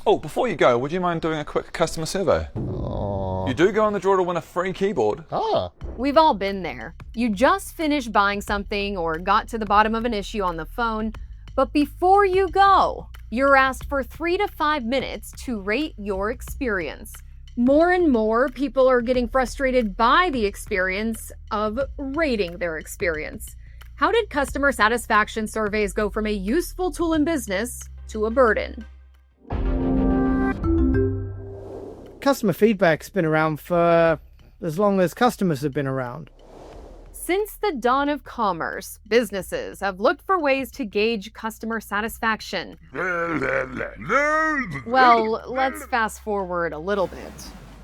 Oh, before you go, would you mind doing a quick customer survey? Oh. You do go in the draw to win a free keyboard. Ah. We've all been there. You just finished buying something or got to the bottom of an issue on the phone, but before you go, you're asked for 3 to 5 minutes to rate your experience. More and more people are getting frustrated by the experience of rating their experience. How did customer satisfaction surveys go from a useful tool in business to a burden? Customer feedback's been around for as long as customers have been around. Since the dawn of commerce, businesses have looked for ways to gauge customer satisfaction. Well, let's fast forward a little bit.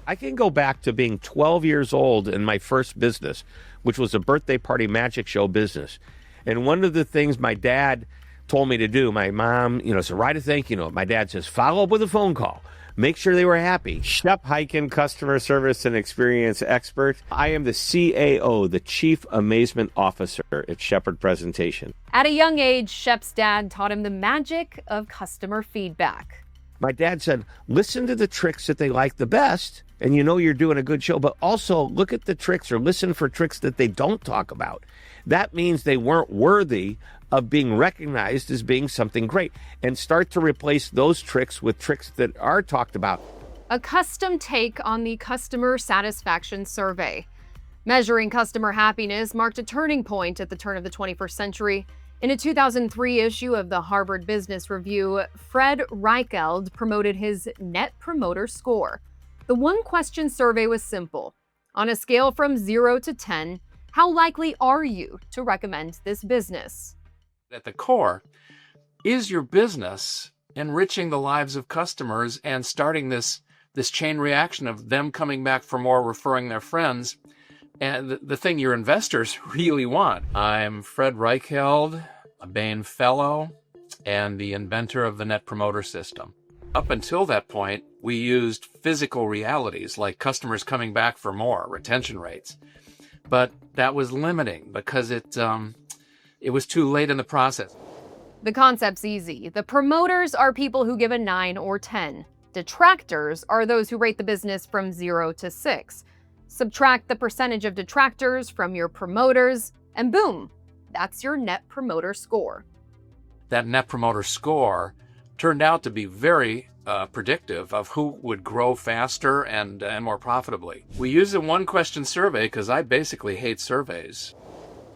I can go back to being 12 years old in my first business, which was a birthday party magic show business. And one of the things my dad told me to do, my mom, said, write a thank you note. My dad says, follow up with a phone call. Make sure they were happy. Shep Hyken, customer service and experience expert. I am the CAO, the Chief Amazement Officer at Shepherd Presentation. At a young age, Shep's dad taught him the magic of customer feedback. My dad said, listen to the tricks that they like the best, and you know you're doing a good show, but also look at the tricks or listen for tricks that they don't talk about. That means they weren't worthy of being recognized as being something great, and start to replace those tricks with tricks that are talked about. A custom take on the customer satisfaction survey. Measuring customer happiness marked a turning point at the turn of the 21st century. In a 2003 issue of the Harvard Business Review, Fred Reichheld promoted his Net Promoter Score. The one-question survey was simple. On a scale from 0 to 10, how likely are you to recommend this business? At the core, is your business enriching the lives of customers and starting this chain reaction of them coming back for more, referring their friends, and the thing your investors really want? I'm Fred Reichheld, a Bain Fellow, and the inventor of the Net Promoter System. Up until that point, we used physical realities like customers coming back for more, retention rates. But that was limiting because it was too late in the process. The concept's easy. The promoters are people who give a 9 or 10. Detractors are those who rate the business from 0 to 6. Subtract the percentage of detractors from your promoters, and boom, that's your Net Promoter Score. That Net Promoter Score turned out to be very predictive of who would grow faster and more profitably. We use a one-question survey because I basically hate surveys.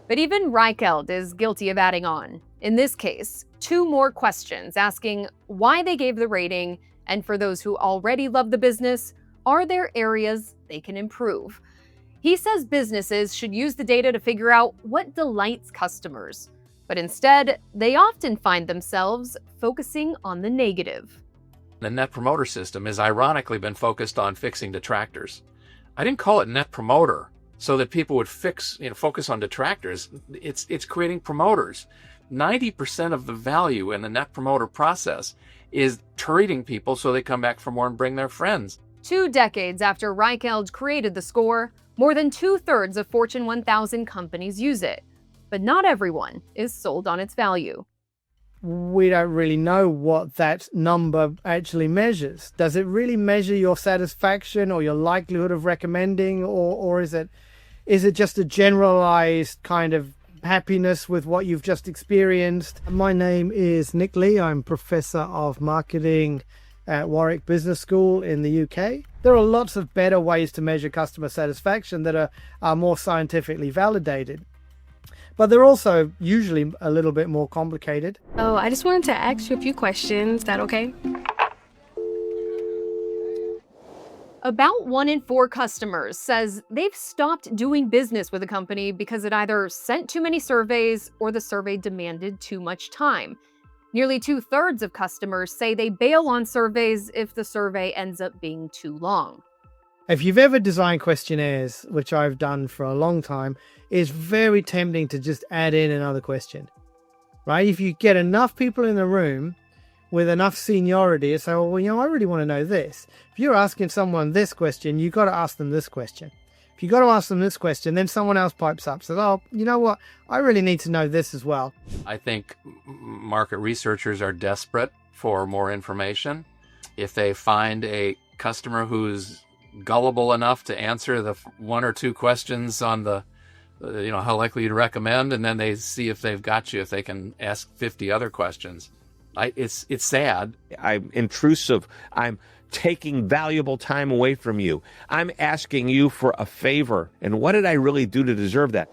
But even Reichheld is guilty of adding on. In this case, 2 more questions asking why they gave the rating, and for those who already love the business, are there areas they can improve? He says businesses should use the data to figure out what delights customers. But instead, they often find themselves focusing on the negative. The Net Promoter System has ironically been focused on fixing detractors. I didn't call it Net Promoter so that people would focus on detractors. It's creating promoters. 90% of the value in the Net Promoter process is treating people so they come back for more and bring their friends. 2 decades after Reichheld created the score, more than 2/3 of Fortune 1000 companies use it. But not everyone is sold on its value. We don't really know what that number actually measures. Does it really measure your satisfaction or your likelihood of recommending, or is it just a generalized kind of happiness with what you've just experienced? My name is Nick Lee. I'm Professor of Marketing at Warwick Business School in the UK. There are lots of better ways to measure customer satisfaction that are more scientifically validated. But they're also usually a little bit more complicated. Oh, I just wanted to ask you a few questions. Is that okay? About 1 in 4 customers says they've stopped doing business with a company because it either sent too many surveys or the survey demanded too much time. Nearly 2/3 of customers say they bail on surveys if the survey ends up being too long. If you've ever designed questionnaires, which I've done for a long time, it's very tempting to just add in another question, right? If you get enough people in the room with enough seniority, it's like, well, I really want to know this. If you're asking someone this question, you've got to ask them this question. If you've got to ask them this question, then someone else pipes up, says, oh, you know what? I really need to know this as well. I think market researchers are desperate for more information. If they find a customer who's gullible enough to answer the one or two questions on the, how likely you'd recommend, and then they see if they've got you, if they can ask 50 other questions. It's sad. I'm intrusive. I'm taking valuable time away from you. I'm asking you for a favor. And what did I really do to deserve that?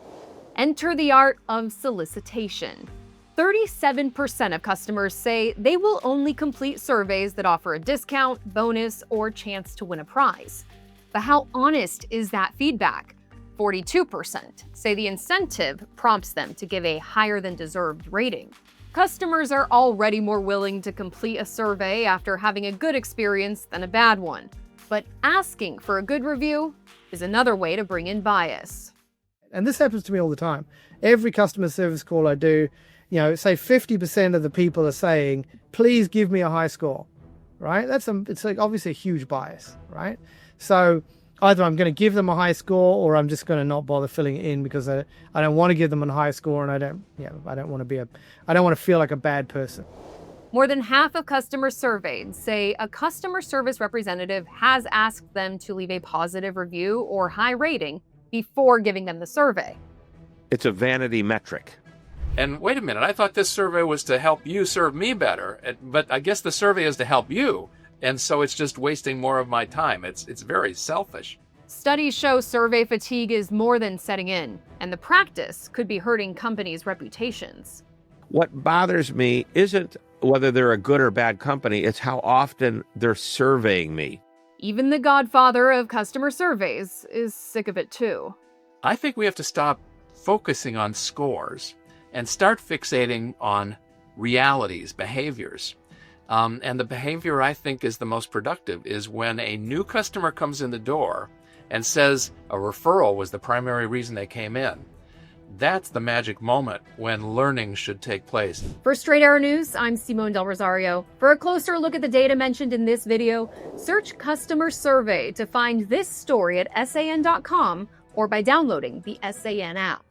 Enter the art of solicitation. 37% of customers say they will only complete surveys that offer a discount, bonus, or chance to win a prize. But how honest is that feedback? 42% say the incentive prompts them to give a higher than deserved rating. Customers are already more willing to complete a survey after having a good experience than a bad one. But asking for a good review is another way to bring in bias. And this happens to me all the time. Every customer service call I do, say 50% of the people are saying, please give me a high score, right? It's like obviously a huge bias, right? So either I'm going to give them a high score or I'm just going to not bother filling it in because I don't want to give them a high score and I don't want to feel like a bad person. More than half of customers surveyed say a customer service representative has asked them to leave a positive review or high rating before giving them the survey. It's a vanity metric. And wait a minute, I thought this survey was to help you serve me better, but I guess the survey is to help you. And so it's just wasting more of my time. It's very selfish. Studies show survey fatigue is more than setting in, and the practice could be hurting companies' reputations. What bothers me isn't whether they're a good or bad company, it's how often they're surveying me. Even the godfather of customer surveys is sick of it too. I think we have to stop focusing on scores and start fixating on realities, behaviors. And the behavior I think is the most productive is when a new customer comes in the door and says a referral was the primary reason they came in. That's the magic moment when learning should take place. For Straight Arrow News, I'm Simone Del Rosario. For a closer look at the data mentioned in this video, search Customer Survey to find this story at san.com or by downloading the SAN app.